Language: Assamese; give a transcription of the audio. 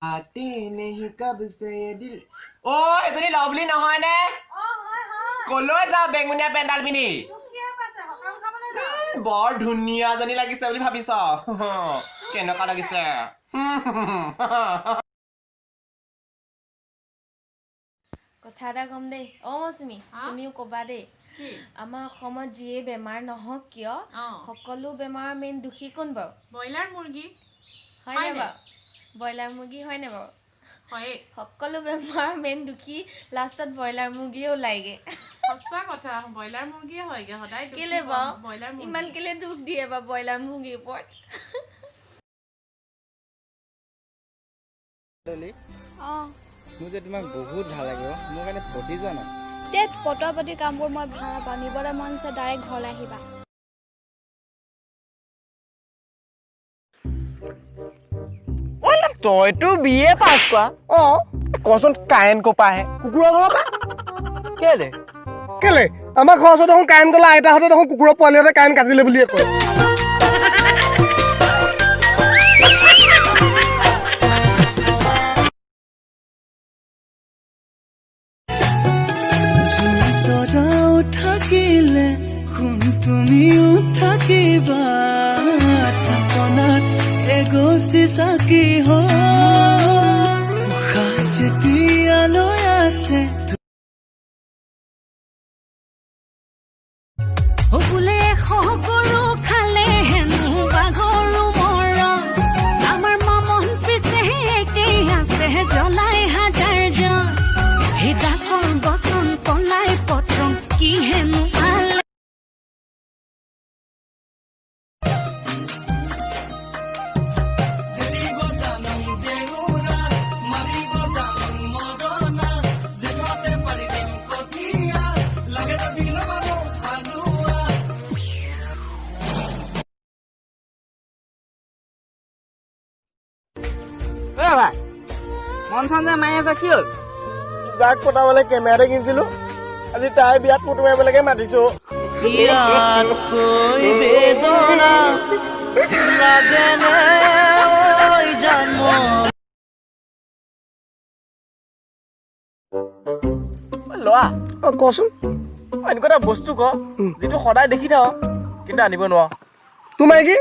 आते नहीं कब से ये दिल ओ এজনী লভলি নহয় নে কলৈ যা বেঙুনিয়া পেন্ডাল পিনি বৰ ধুনীয়া জনী লাগিছে বুলি ভাবিছ কেনেকুৱা লাগিছে কথা এটা কম দেই মৌচুমী তুমিও কবা দেই আমাৰ অসমত যিয়ে বেমাৰ নহওক কিয় সকলো বেমাৰৰ মেইন দুখী কোন বাৰু ব্ৰইলাৰ মুৰ্গী হয়নে বাৰু ব্ৰইলাৰ মুৰ্গী হয়নে বাৰু হয় সকলো বেমাৰৰ মেইন দুখী লাষ্টত ব্ৰইলাৰ মুৰ্গীয়ে ওলাইগে সঁচা কথা ব্ৰইলাৰ মুৰ্গীয়ে হয়গে সদায় কেলে বাৰু ইমান কেলে দুখ দিয়ে বাৰু ব্ৰইলাৰ মুৰ্গীৰ ওপৰত মোৰ যে তোমাক বহুত ভাল লাগে মোৰ কাৰণে পতি যোৱা নাই পটপতি কামবোৰ মই ভাল নাপাওঁ নিবলৈ মন আছে ডাইৰেক্ট ঘৰলৈ আহিবা তইতো বিএ পাছ কৰা কচোন কাৰেণ্ট কপা আহে কুকুৰৰ ঘৰৰ পৰা কেলে আমাৰ ঘৰৰ ওচৰত দেখোন কাৰেণ্ট গ'লে আইতাহঁতে দেখোন কুকুৰৰ পোৱালিহঁতে কাৰেণ্ট কাটিলে বুলিয়ে কয় থাকিলে শুন তুমিও থাকিবা থাপনাত এগছি চাকি উশাহ যেতিয়ালৈ আছে বোলে সকলো খালে হেনো বাঘৰো মৰম আমাৰ মন পিছে একেই আছে জ্বলাই হাজাৰ জন হিদাকৰ বচন পলাই পত্ৰং কি হেনো মন চন যে মাৰি আছে কি হ'ল যাক পতাবলৈ কেমেৰাতে কিনিছিলো আজি তাই বিয়াত ফটো মাৰিবলৈকে মাতিছো লৰা কচোন এনেকুৱা এটা বস্তু ক যিটো সদায় দেখি থাক কিন্তু আনিব নোৱাৰ তোমাৰ কি